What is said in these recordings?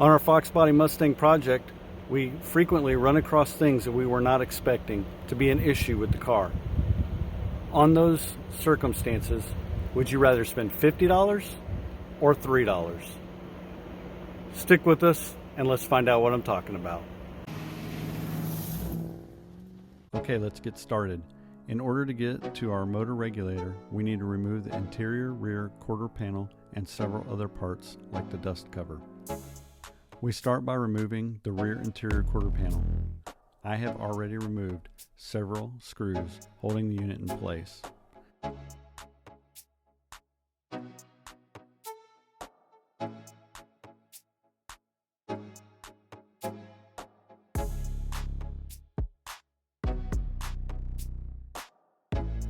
On our Fox Body Mustang project, we frequently run across things that we were not expecting to be an issue with the car. On those circumstances, would you rather spend $50 or $3? Stick with us and let's find out what I'm talking about. Okay, let's get started. In order to get to our motor regulator, we need to remove the interior rear quarter panel and several other parts like the dust cover. We start by removing the rear interior quarter panel. I have already removed several screws holding the unit in place.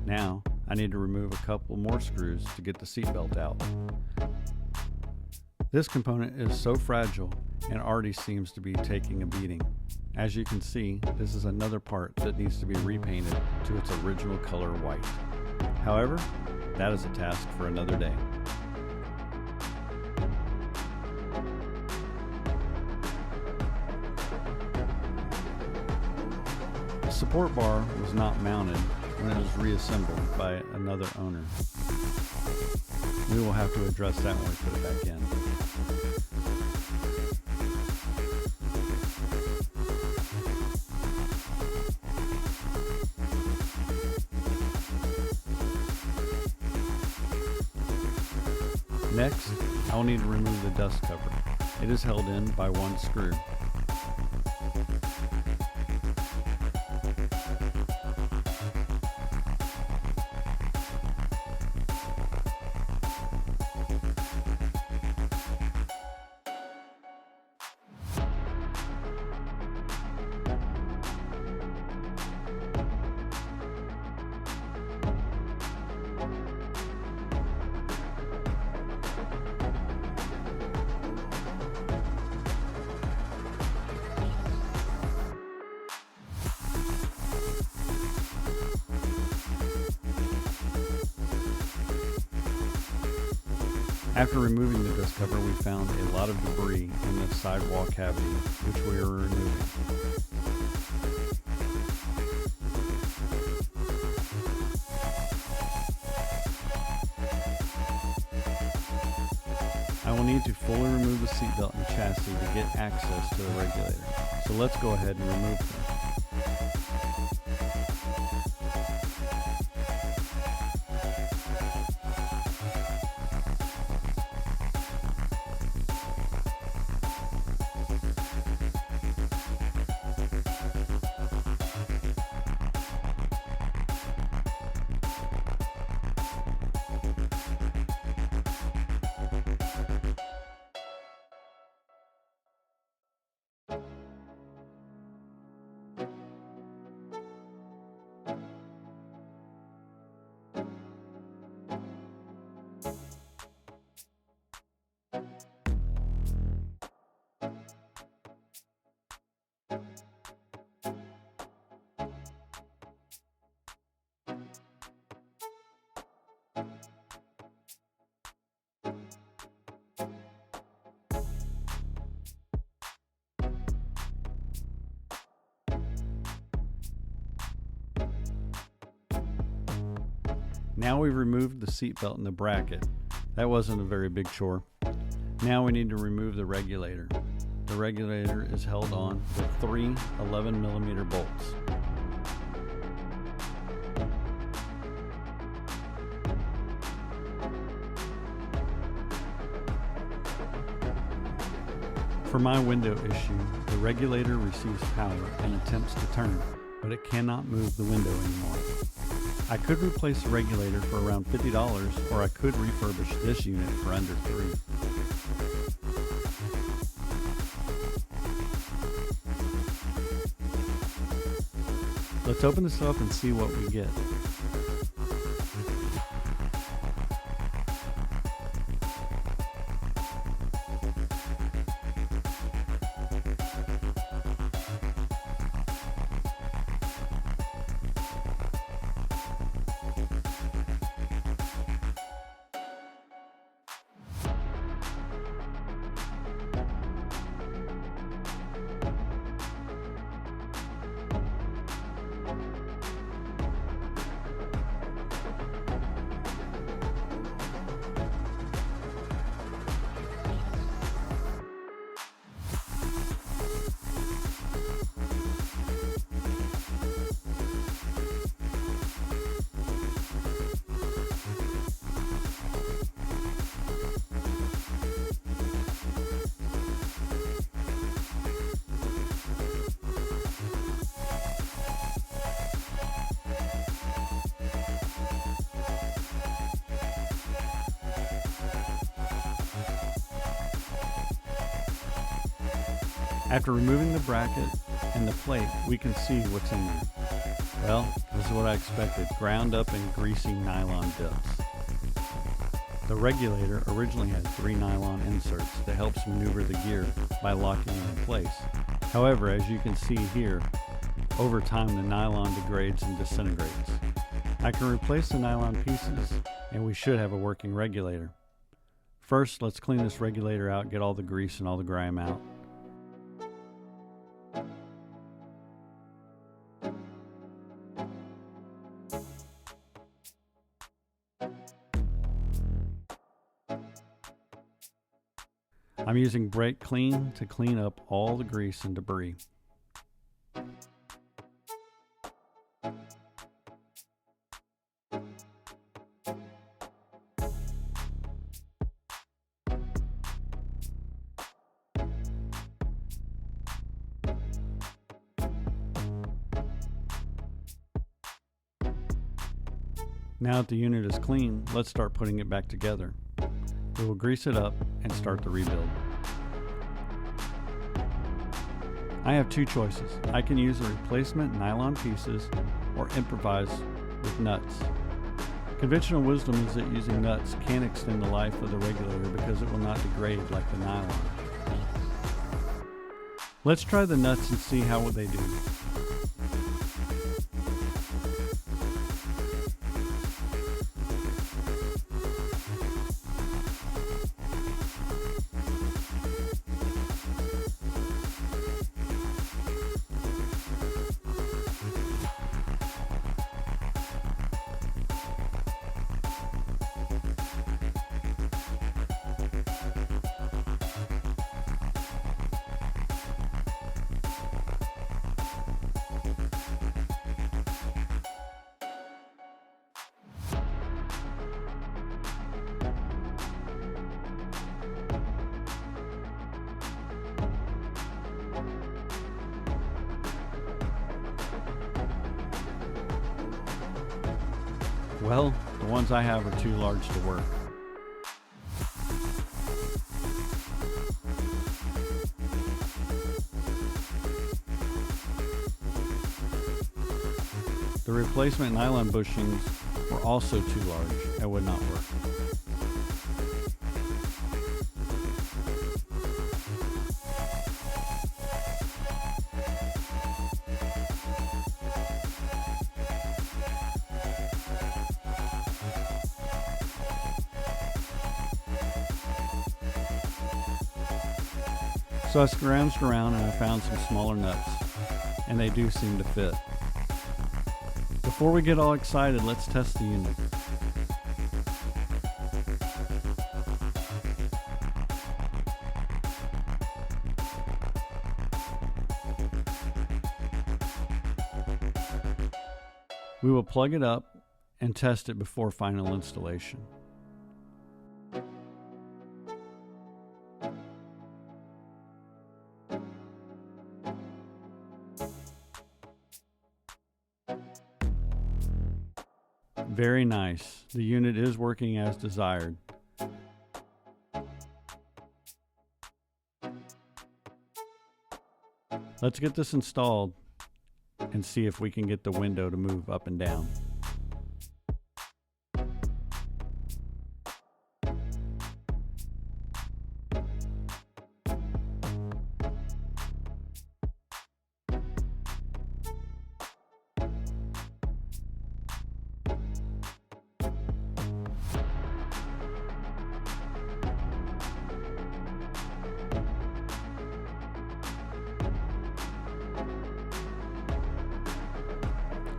Now, I need to remove a couple more screws to get the seat belt out. This component is so fragile and already seems to be taking a beating. As you can see, this is another part that needs to be repainted to its original color white. However, that is a task for another day. The support bar was not mounted when it was reassembled by another owner. We will have to address that when we put it back in. Next, I will need to remove the dust cover. It is held in by one screw. After removing the dust cover, we found a lot of debris in the sidewall cavity, which we are removing. I will need to fully remove the seatbelt and chassis to get access to the regulator. So let's go ahead and remove them. Now we've removed the seatbelt and the bracket. That wasn't a very big chore. Now we need to remove the regulator. The regulator is held on with three 11mm bolts. For my window issue, the regulator receives power and attempts to turn, but it cannot move the window anymore. I could replace the regulator for around $50, or I could refurbish this unit for under $3. Let's open this up and see what we get. After removing the bracket and the plate, we can see what's in there. Well, this is what I expected, ground up and greasy nylon bits. The regulator originally had 3 nylon inserts that helps maneuver the gear by locking it in place. However, as you can see here, over time the nylon degrades and disintegrates. I can replace the nylon pieces and we should have a working regulator. First, let's clean this regulator out, get all the grease and all the grime out. I'm using Brake Clean to clean up all the grease and debris. Now that the unit is clean, let's start putting it back together. We will grease it up and start the rebuild. I have 2 choices. I can use the replacement nylon pieces or improvise with nuts. Conventional wisdom is that using nuts can extend the life of the regulator because it will not degrade like the nylon. Let's try the nuts and see how they do. Well, the ones I have are too large to work. The replacement nylon bushings were also too large and would not work. So I scrounged around and I found some smaller nuts, and they do seem to fit. Before we get all excited, let's test the unit. We will plug it up and test it before final installation. Very nice. The unit is working as desired. Let's get this installed and see if we can get the window to move up and down.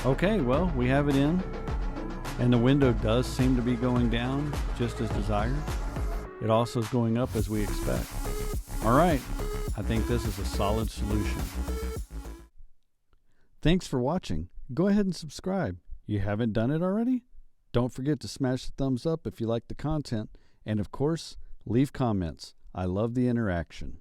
Okay, well, we have it in, and the window does seem to be going down just as desired. It also is going up as we expect. All right, I think this is a solid solution. Thanks for watching. Go ahead and subscribe. You haven't done it already? Don't forget to smash the thumbs up if you like the content, and of course, leave comments. I love the interaction.